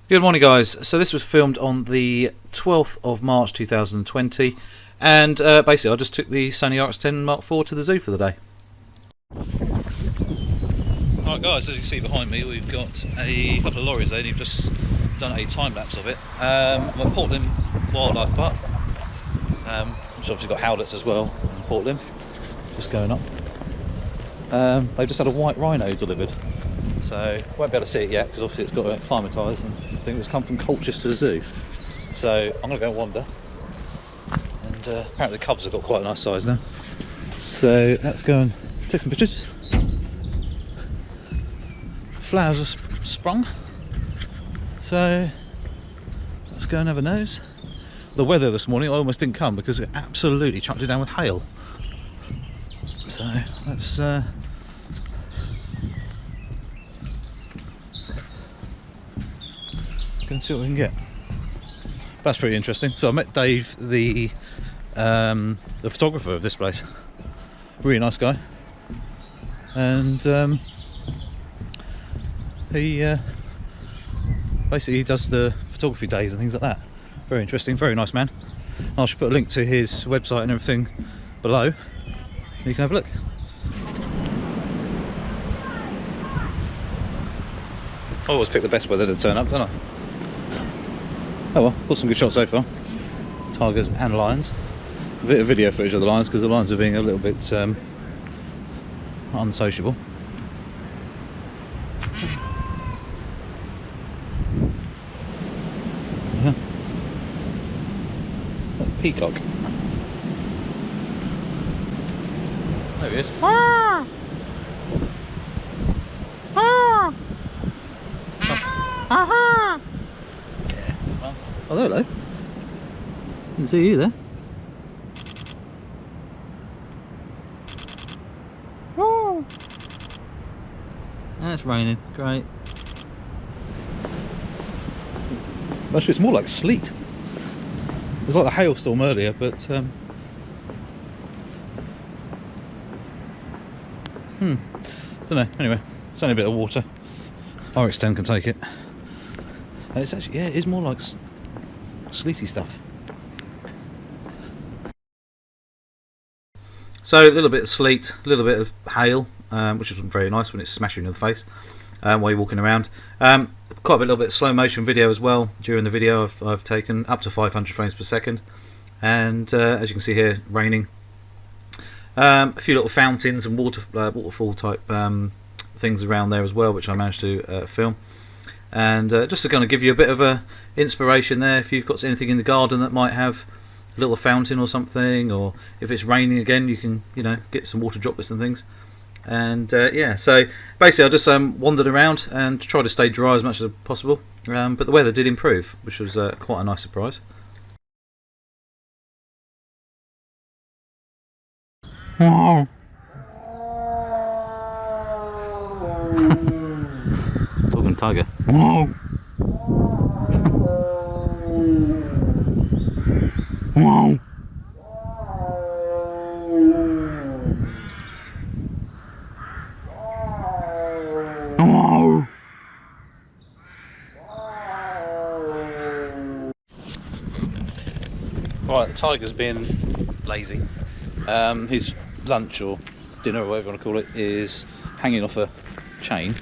Good morning, guys. So this was filmed on the 12th of March 2020, and basically I just took the Sony Rx10 Mark IV to the zoo for the day. Alright guys, as you can see behind me, we've got a couple of lorries there, and you've just done a time lapse of it. We're at Portelympne Wildlife Park, which obviously got howlets as well in Portelympne, just going up. They've just had a white rhino delivered, so won't be able to see it yet because obviously it's got to acclimatise, and I think it's come from Colchester Zoo. So I'm going to go and wander, and apparently the cubs have got quite a nice size now, so let's go and take some pictures. Flowers are sprung, so let's go and have a nose. The weather this morning I almost didn't come because it absolutely chucked it down with hail, so let's go and see what we can get. That's pretty interesting. So I met Dave, the photographer of this place. Really nice guy, and he basically does the photography days and things like that. Very interesting, very nice man. I should put a link to his website and everything below, and you can have a look. I always pick the best weather to turn up, don't I? Oh well, got some good shots so far. Tigers and lions. A bit of video footage of the lions because the lions are being a little bit unsociable. Yeah. Peacock. There he is. Ah! Ah! Aha! Yeah. Oh, hello. Didn't see you there. Oh! That's raining. Great. Actually, it's more like sleet. It was like the hailstorm earlier, but don't know. Anyway, it's only a bit of water. Rx10 can take it. And it's actually, yeah, it is more like sleety stuff. So a little bit of sleet, a little bit of hail, which is very nice when it's smashing you in the face while you're walking around. Quite a little bit of slow motion video as well. During the video I've taken up to 500 frames per second, and as you can see here, raining. A few little fountains and waterfall type things around there as well, which I managed to film. And just to kind of give you a bit of a inspiration there, if you've got anything in the garden that might have a little fountain or something, or if it's raining again, you can, you know, get some water droplets and things. And yeah, so basically I just wandered around and tried to stay dry as much as possible, but the weather did improve, which was quite a nice surprise. Wow. Talking tiger. Wow. Wow. Wow. Right, the tiger's being lazy. His lunch or dinner or whatever you want to call it is hanging off a chain,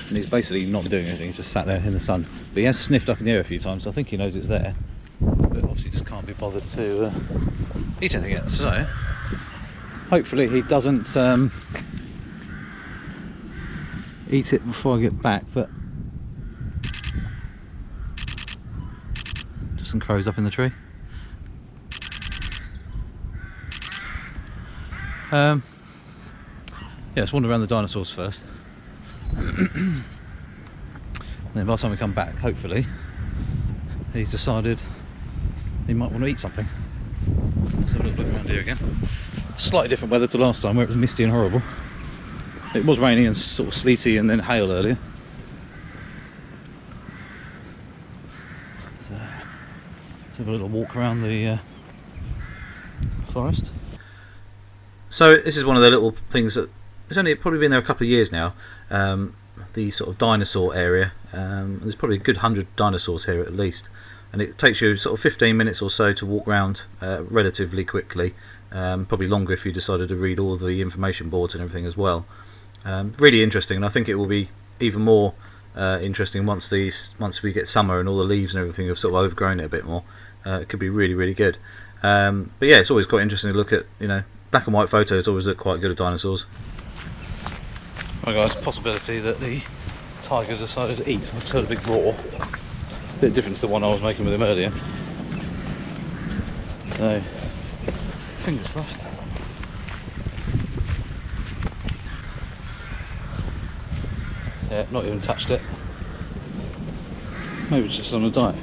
and he's basically not doing anything. He's just sat there in the sun, but he has sniffed up in the air a few times, so I think he knows it's there, but obviously just can't be bothered to eat anything yet. So hopefully he doesn't eat it before I get back. But just some crows up in the tree. Yeah, let's wander around the dinosaurs first. And then by the time we come back, hopefully he's decided he might want to eat something. Let's have a look around here again. Slightly different weather to last time where it was misty and horrible. It was raining and sort of sleety and then hail earlier. So let's have a little walk around the forest. So this is one of the little things that it's only probably been there a couple of years now. the sort of dinosaur area. There's probably a good 100 dinosaurs here at least, and it takes you sort of 15 minutes or so to walk around relatively quickly. Probably longer if you decided to read all the information boards and everything as well. Really interesting, and I think it will be even more interesting once we get summer and all the leaves and everything have sort of overgrown it a bit more. It could be really good. But yeah, it's always quite interesting to look at, black and white photos always look quite good of dinosaurs. Right guys, possibility that the tiger decided to eat. I just heard a big roar. A bit different to the one I was making with him earlier. So, fingers crossed. Yeah, not even touched it. Maybe it's just on a diet.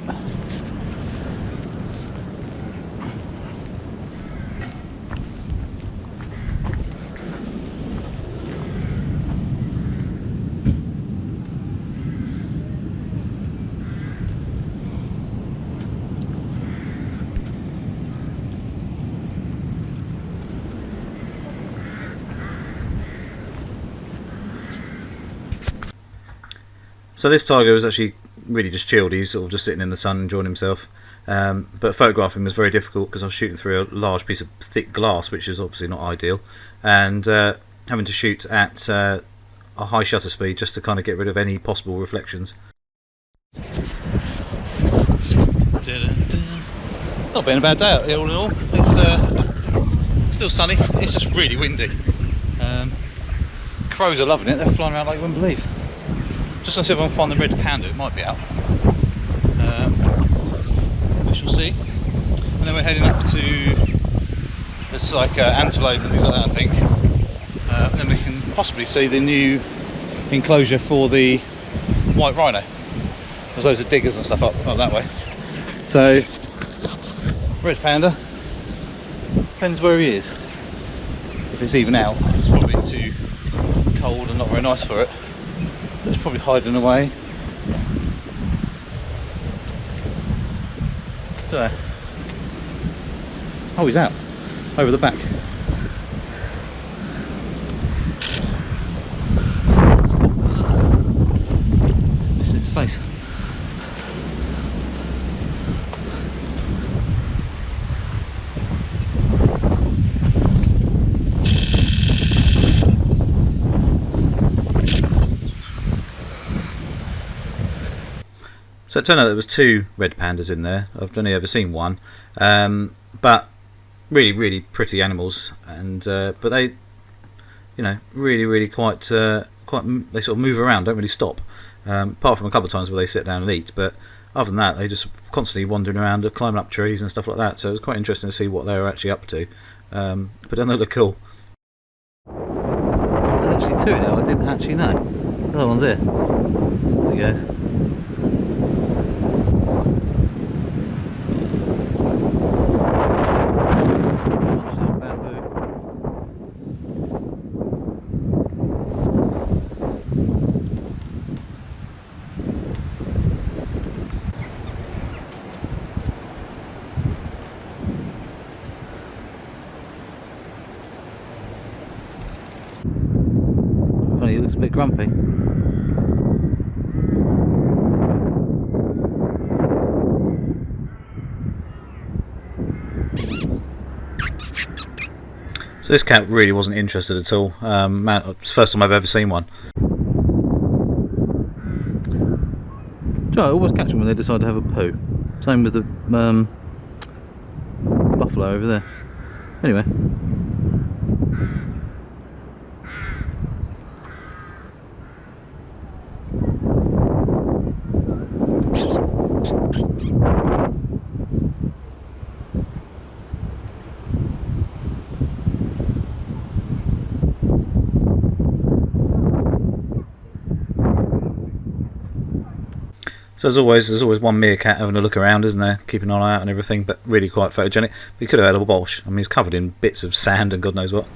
So this tiger was actually really just chilled. He's sort of just sitting in the sun enjoying himself. But photographing was very difficult because I was shooting through a large piece of thick glass, which is obviously not ideal, and having to shoot at a high shutter speed just to kind of get rid of any possible reflections. Not been a bad day out here all in all. It's still sunny, it's just really windy. Crows are loving it, they're flying around like you wouldn't believe. Just gonna see if I can find the red panda, it might be out. We shall see. And then we're heading up to, there's like antelope and things like that I think. And then we can possibly see the new enclosure for the white rhino. There's loads of diggers and stuff up that way. So, red panda, depends where he is. If it's even out, it's probably too cold and not very nice for it. So it's probably hiding away. So, oh, he's out over the back. Missed its face. So it turned out there was 2 red pandas in there. I've only ever seen one, but really pretty animals, and but they, really quite they sort of move around, don't really stop. Apart from a couple of times where they sit down and eat, but other than that, they just constantly wandering around, climbing up trees and stuff like that. So it was quite interesting to see what they were actually up to. But don't they look cool? There's actually 2 now. I didn't actually know. The other one's here. There he goes. Funny, he looks a bit grumpy. So this cat really wasn't interested at all. Man, it's the first time I've ever seen one. I always catch them when they decide to have a poo. Same with the buffalo over there. Anyway. So as always, there's always one meerkat having a look around, isn't there? Keeping an eye out and everything, but really quite photogenic. But he could have had a wash. I mean, he's covered in bits of sand and God knows what.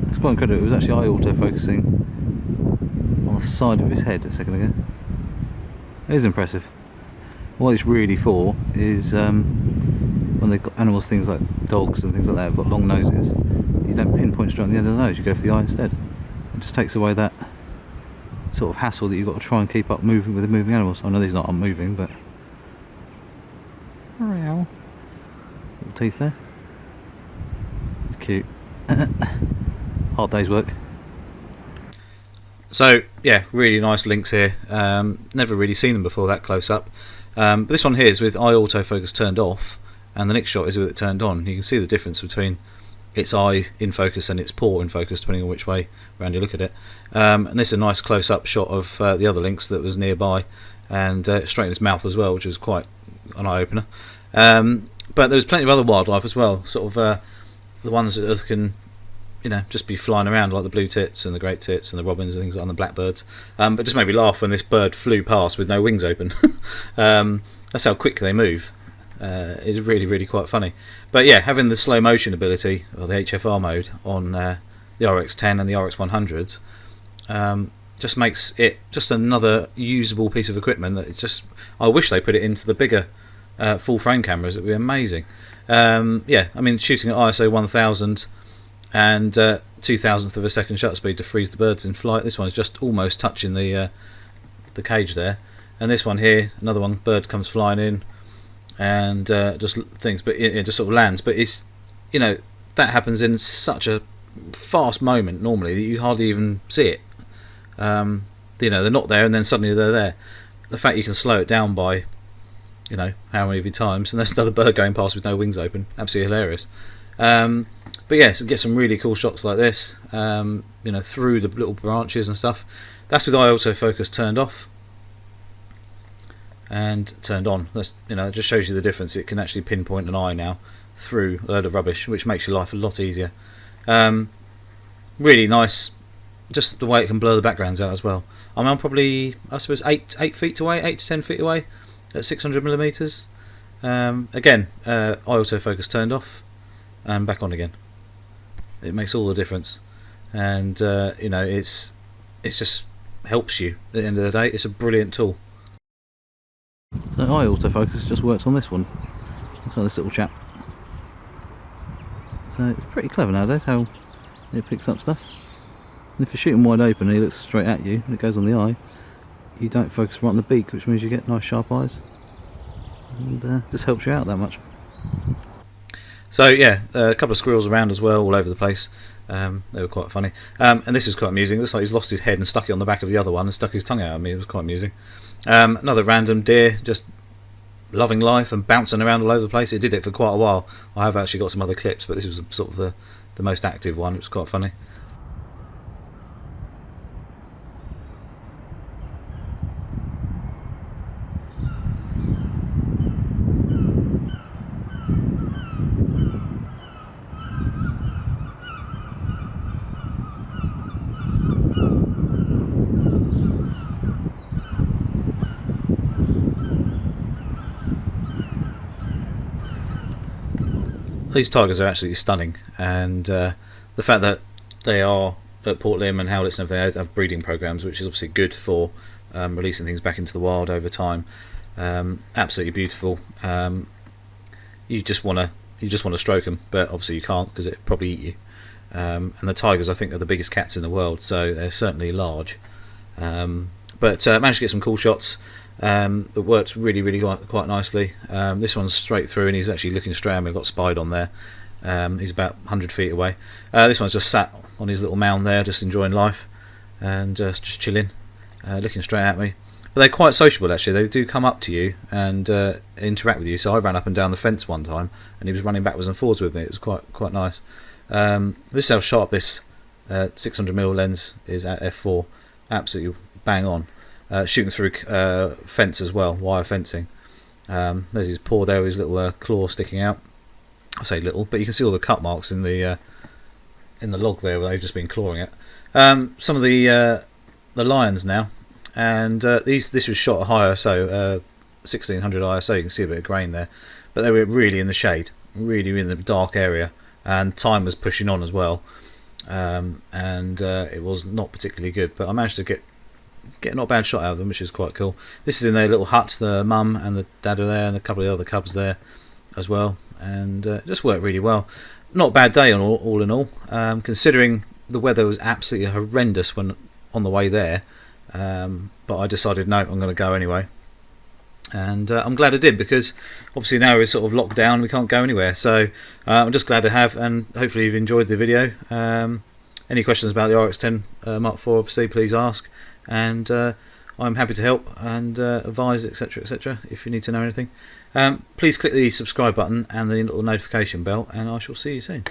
It's quite incredible. It was actually eye auto-focusing on the side of his head a second ago. It is impressive. What it's really for is when they've got animals, things like dogs and things like that, have got long noses. you don't pinpoint straight on the end of the nose, you go for the eye instead. It just takes away that sort of hassle that you've got to try and keep up moving with the moving animals. I know these are not moving, but little teeth there, cute. Hard day's work. So yeah, really nice links here. Never really seen them before that close up. But this one here is with eye autofocus turned off, and the next shot is with it turned on. You can see the difference between its eye in focus and its paw in focus, depending on which way around you look at it. And this is a nice close-up shot of the other lynx that was nearby, and straight in its mouth as well, which was quite an eye-opener. But there's plenty of other wildlife as well, sort of the ones that can, you know, just be flying around, like the blue tits and the great tits and the robins and things like that, and the blackbirds. But just made me laugh when this bird flew past with no wings open. That's how quick they move. It's really, really quite funny. But yeah, having the slow motion ability, or the HFR mode, on the Rx10 and the Rx100s just makes it just another usable piece of equipment that it's just, I wish they put it into the bigger full frame cameras. It would be amazing. Yeah, I mean, shooting at ISO 1000 and 2,000th of a second shutter speed to freeze the birds in flight. This one is just almost touching the cage there, and this one here, another one, bird comes flying in and just things, but it just sort of lands. But it's, you know, that happens in such a fast moment normally that you hardly even see it. You know, they're not there and then suddenly they're there. The fact you can slow it down by, you know, how many times, and there's another bird going past with no wings open, absolutely hilarious. But yeah, so get some really cool shots like this, you know, through the little branches and stuff. That's with eye autofocus turned off and turned on. That's, you know, it just shows you the difference. It can actually pinpoint an eye now through a load of rubbish, which makes your life a lot easier. Really nice, just the way it can blur the backgrounds out as well. I mean, I'm probably, I suppose, 8 feet away, 8 to 10 feet away at 600mm. Again, eye autofocus turned off and back on again. It makes all the difference, and you know, it's just helps you at the end of the day. It's a brilliant tool. So eye autofocus just works on this one. That's why this little chap. So it's pretty clever nowadays how it picks up stuff. And if you're shooting wide open and he looks straight at you and it goes on the eye, you don't focus right on the beak, which means you get nice sharp eyes, and just helps you out that much. So yeah, a couple of squirrels around as well, all over the place. They were quite funny. And this was quite amusing. It looks like he's lost his head and stuck it on the back of the other one and stuck his tongue out at me. It was quite amusing. Another random deer, just loving life and bouncing around all over the place. It did it for quite a while. I have actually got some other clips, but this was sort of the most active one. It was quite funny. These tigers are absolutely stunning, and the fact that they are at Port Lympne and Howletts and everything have breeding programs, which is obviously good for releasing things back into the wild over time. Absolutely beautiful. You just want to stroke them, but obviously you can't because it'd probably eat you. And the tigers, I think, are the biggest cats in the world, so they're certainly large. But managed to get some cool shots. That worked really quite nicely. This one's straight through and he's actually looking straight at me. I've got spied on there. He's about 100 feet away. This one's just sat on his little mound there, just enjoying life and just chilling, looking straight at me. But they're quite sociable actually. They do come up to you and interact with you. So I ran up and down the fence one time and he was running backwards and forwards with me. It was quite nice. This is how sharp this 600mm lens is at f4. Absolutely bang on. Shooting through fence as well, wire fencing. There's his paw there, his little claw sticking out. I say little, but you can see all the cut marks in the log there where they've just been clawing it. Some of the lions now, and this was shot at high ISO, 1600 ISO. You can see a bit of grain there, but they were really in the shade, really in the dark area, and time was pushing on as well, and it was not particularly good. But I managed to get not a bad shot out of them, which is quite cool. This is in their little hut. The mum and the dad are there, and a couple of the other cubs there as well, and it just worked really well. not a bad day all in all, considering the weather was absolutely horrendous when on the way there. But I decided no, I'm going to go anyway, and I'm glad I did, because obviously now we're sort of locked down, we can't go anywhere. So I'm just glad to have, and hopefully you've enjoyed the video. Any questions about the RX10 Mark IV, obviously please ask, and I'm happy to help and advise, etc, etc, if you need to know anything. Please click the subscribe button and the little notification bell, and I shall see you soon.